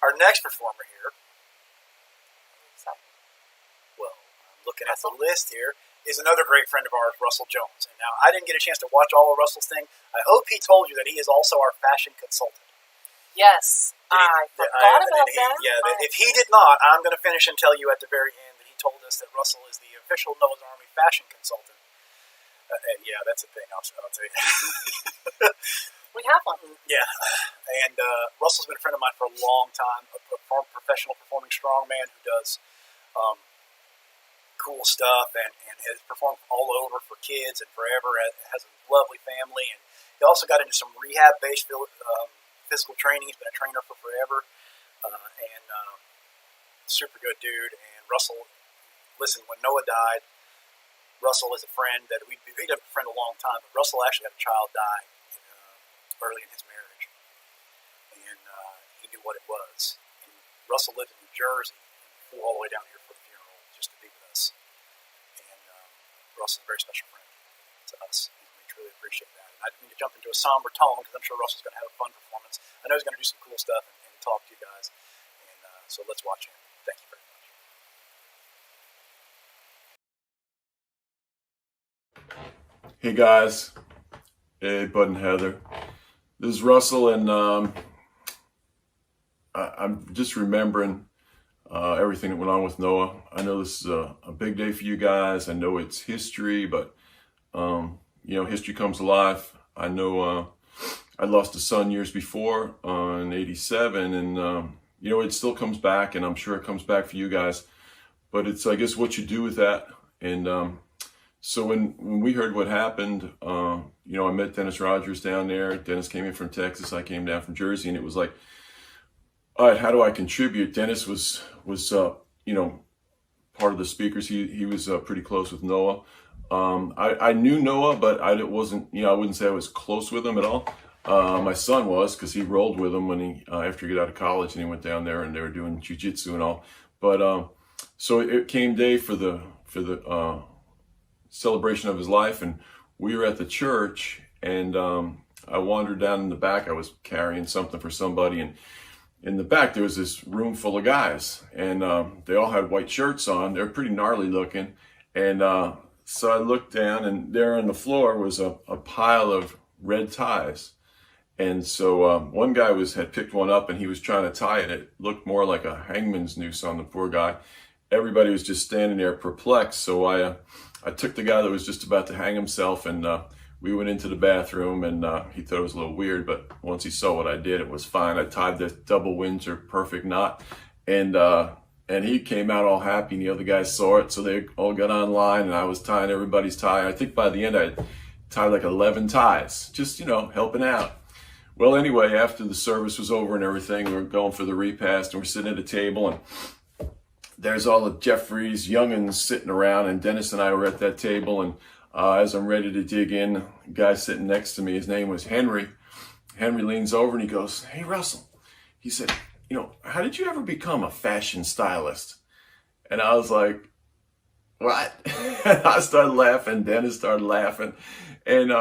Our next performer here, well, I'm looking at the list here, is another great friend of ours, Russell Jones. And now, I didn't get a chance to watch all of Russell's thing. I hope he told you that he is also our fashion consultant. Yes, I forgot about that. Yeah, if he did not, I'm going to finish and tell you at the very end that he told us that Russell is the official Noah's Army fashion consultant. And yeah, that's a thing, I'll tell you. We have one. Yeah, and Russell's been a friend of mine for a long time, a professional performing strongman who does cool stuff and has performed all over for kids and forever, has a lovely family, and he also got into some rehab-based physical training. He's been a trainer for forever, and super good dude. And Russell, listen, when Noah died, Russell is a friend that we'd been a friend a long time, but Russell actually had a child die early in his marriage, and he knew what it was. And Russell lived in New Jersey and flew all the way down here for the funeral just to be with us. And Russell's a very special friend to us. We truly appreciate that. And I didn't mean to jump into a somber tone because I'm sure Russell's going to have a fun performance. I know he's going to do some cool stuff and talk to you guys. And so let's watch him. Thank you very much. Hey guys, hey Bud and Heather. This is Russell, and I'm just remembering everything that went on with Noah. I know this is a big day for you guys. I know it's history, but history comes alive. I know I lost a son years before in '87, and it still comes back, and I'm sure it comes back for you guys. But it's, I guess, what you do with that. And so when we heard what happened, I met Dennis Rogers down there. Dennis came in from Texas. I came down from Jersey, and it was like, all right, how do I contribute? Dennis was part of the speakers. He was pretty close with Noah. I knew Noah, but I wasn't, I wouldn't say I was close with him at all. My son was, because he rolled with him when he after he got out of college, and he went down there and they were doing jiu-jitsu and all. But so it came day for the celebration of his life, and we were at the church, and I wandered down in the back. I was carrying something for somebody, and in the back there was this room full of guys, and they all had white shirts on. They were pretty gnarly looking, and so I looked down, and there on the floor was a pile of red ties. And so one guy had picked one up, and he was trying to tie it. It looked more like a hangman's noose on the poor guy. Everybody was just standing there perplexed. So I took the guy that was just about to hang himself, and we went into the bathroom, and he thought it was a little weird, but once he saw what I did, it was fine. I tied the double Windsor perfect knot, and he came out all happy, and the other guys saw it, so they all got online, and I was tying everybody's tie. I think by the end I tied like 11 ties, just, helping out. Well, anyway, after the service was over and everything, we were going for the repast, and we're sitting at a table, and there's all the Jeffries youngins sitting around, and Dennis and I were at that table, and as I'm ready to dig in, the guy sitting next to me, his name was Henry. Henry leans over and he goes, "Hey, Russell," he said, "how did you ever become a fashion stylist?" And I was like, "What?" And I started laughing, Dennis started laughing, and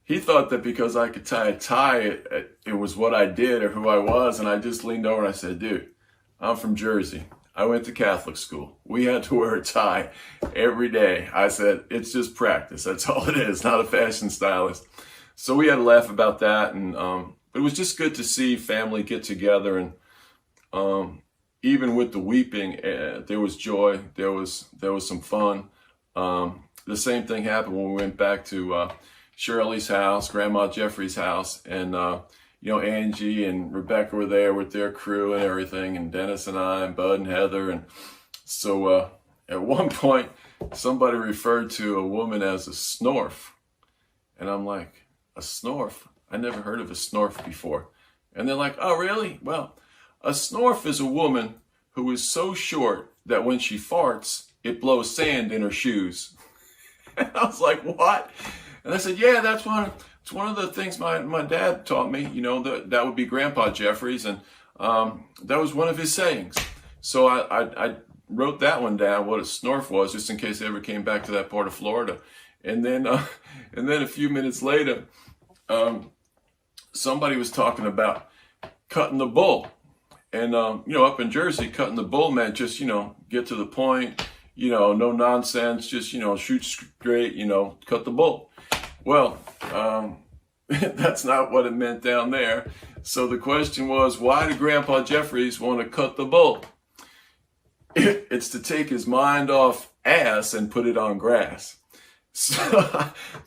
he thought that because I could tie a tie, it was what I did or who I was, and I just leaned over and I said, "Dude, I'm from Jersey. I went to Catholic school. We had to wear a tie every day." I said, "It's just practice. That's all it is, not a fashion stylist." So we had a laugh about that, and it was just good to see family get together, and even with the weeping, there was joy. There was some fun. The same thing happened when we went back to Shirley's house, Grandma Jeffrey's house, and Angie and Rebecca were there with their crew and everything, and Dennis and I and Bud and Heather. And so at one point, somebody referred to a woman as a snorf. And I'm like, a snorf? I never heard of a snorf before. And they're like, "Oh, really? Well, a snorf is a woman who is so short that when she farts, it blows sand in her shoes." And I was like, "What?" And I said, "Yeah, it's one of the things my dad taught me, that would be Grandpa Jeffries, and that was one of his sayings." So I wrote that one down, what a snorf was, just in case they ever came back to that part of Florida. And then a few minutes later, somebody was talking about cutting the bull. And, up in Jersey, cutting the bull meant just, get to the point, no nonsense, just, shoot straight, cut the bull. Well, that's not what it meant down there. So the question was, why did Grandpa Jeffries want to cut the bull? It's to take his mind off ass and put it on grass. So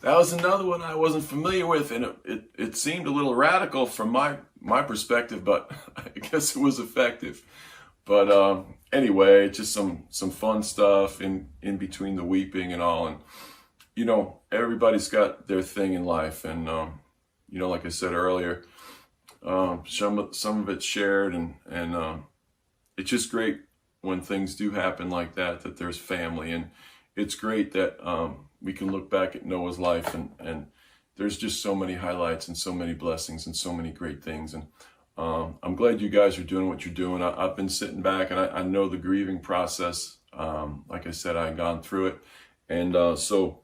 that was another one I wasn't familiar with, and it seemed a little radical from my perspective, but I guess it was effective. But anyway, just some fun stuff in between the weeping and all. And everybody's got their thing in life, and like I said earlier, some of it's shared, and it's just great when things do happen like that there's family. And it's great that we can look back at Noah's life, and there's just so many highlights and so many blessings and so many great things. And I'm glad you guys are doing what you're doing. I've been sitting back, and I know the grieving process. Like I said, I've gone through it. And so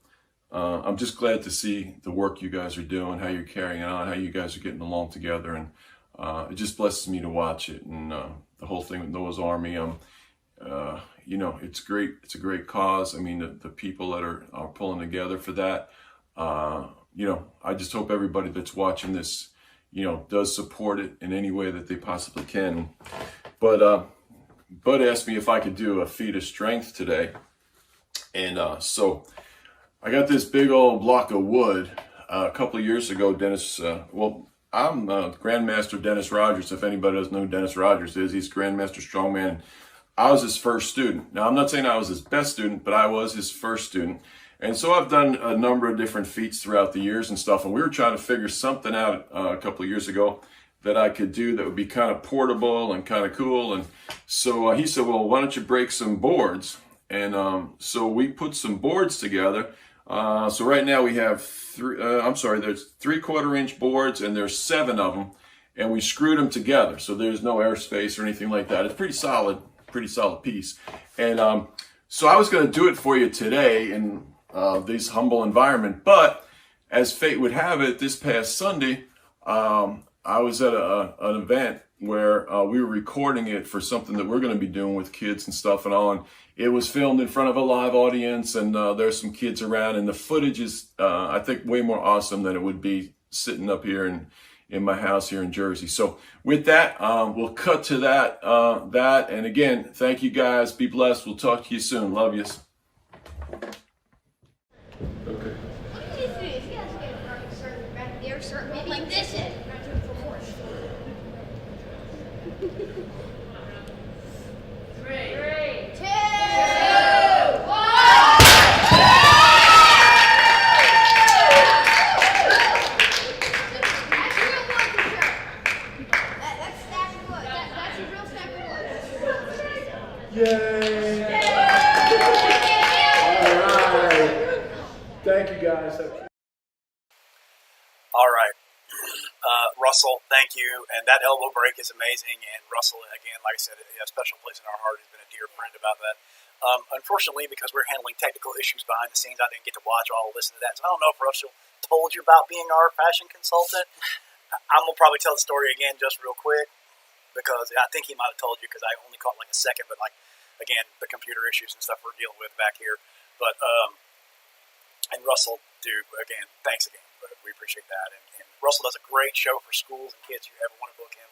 I'm just glad to see the work you guys are doing, how you're carrying on, how you guys are getting along together. And it just blesses me to watch it. And the whole thing with Noah's Army, it's great. It's a great cause. I mean, the people that are pulling together for that, I just hope everybody that's watching this, does support it in any way that they possibly can. But Bud asked me if I could do a feat of strength today. And so I got this big old block of wood. A couple of years ago, Dennis, I'm Grandmaster Dennis Rogers. If anybody doesn't know who Dennis Rogers is, he's Grandmaster Strongman. I was his first student. Now, I'm not saying I was his best student, but I was his first student. And so I've done a number of different feats throughout the years and stuff. And we were trying to figure something out a couple of years ago that I could do that would be kind of portable and kind of cool. And so he said, well, why don't you break some boards? And so we put some boards together. So right now we have there's 3/4-inch boards, and there's 7 of them. And we screwed them together. So there's no airspace or anything like that. It's pretty solid piece. And so I was going to do it for you today in this humble environment, but as fate would have it, this past Sunday, I was at an event where we were recording it for something that we're going to be doing with kids and stuff and all. And it was filmed in front of a live audience, and there's some kids around, and the footage is, I think, way more awesome than it would be sitting up here in my house here in Jersey. So with that, we'll cut to that. And again, thank you guys. Be blessed. We'll talk to you soon. Love yous. Okay. Like this is. Three, two, one. Yay! All right. Thank you, guys. All right. Russell, thank you. And that elbow break is amazing. And Russell, again, like I said, a special place in our heart. Has been a dear friend about that. Unfortunately, because we're handling technical issues behind the scenes, I didn't get to watch or listen to that. So I don't know if Russell told you about being our fashion consultant. I'm going to probably tell the story again just real quick, because I think he might have told you, because I only caught like a second, but again, the computer issues and stuff we're dealing with back here. But, and Russell, dude, again, thanks again. But we appreciate that. And Russell does a great show for schools and kids. You ever want to book him?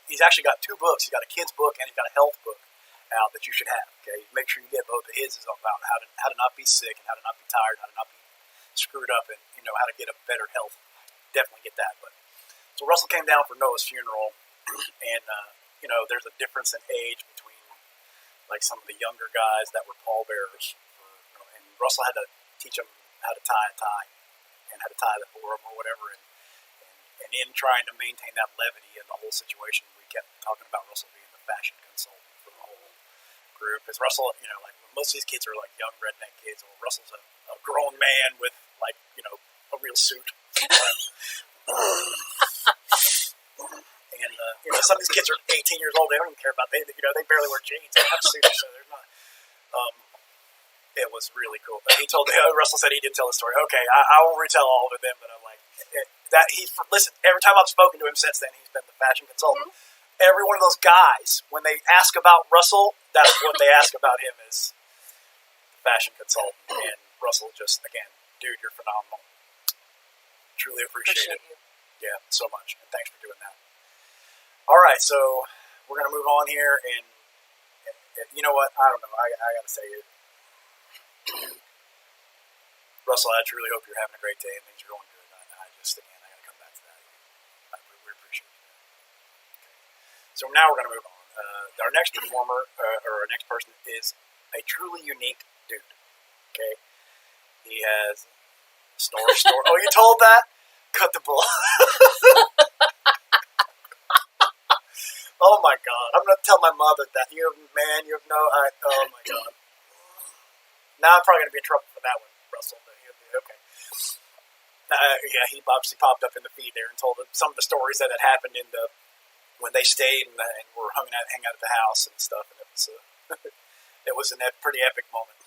He's actually got 2 books. He's got a kid's book and he's got a health book out that you should have. Okay, make sure you get both of his. Is about how to not be sick and how to not be tired, how to not be screwed up, and how to get a better health. Definitely get that. But so Russell came down for Noah's funeral, and there's a difference in age between like some of the younger guys that were pallbearers, and Russell had to teach them how to tie a tie and how to tie the for them or whatever. And in trying to maintain that levity in the whole situation, we kept talking about Russell being the fashion consultant for the whole group. Because Russell, like most of these kids are like young redneck kids. Well, Russell's a grown man with like a real suit. And some of these kids are 18 years old. They don't even care about they barely wear jeans. They have suits, so they're not. It was really cool. He told Russell said he didn't tell the story. Okay, I won't retell all of it then, but I'm like listen. Every time I've spoken to him since then, he's been the fashion consultant. every one of those guys, when they ask about Russell, that's what they ask about him is fashion consultant. And Russell just, again, dude, you're phenomenal. Truly appreciate it. You. Yeah, so much. And thanks for doing that. All right, so we're going to move on here. And you know what? I don't know. I got to say it. Russell, I truly hope you're having a great day and things are going good. I got to come back to that. We appreciate it. Okay. So now we're going to move on. Our next performer, or our next person, is a truly unique dude. Okay? He has story. Oh, you told that? Cut the bull. Oh my God! I'm gonna tell my mother that oh my God. Now I'm probably gonna be in trouble for that one, Russell. But okay. Yeah, he obviously popped up in the feed there and told them some of the stories that had happened when they stayed and were hung out at the house and stuff. And it was it was a pretty epic moment.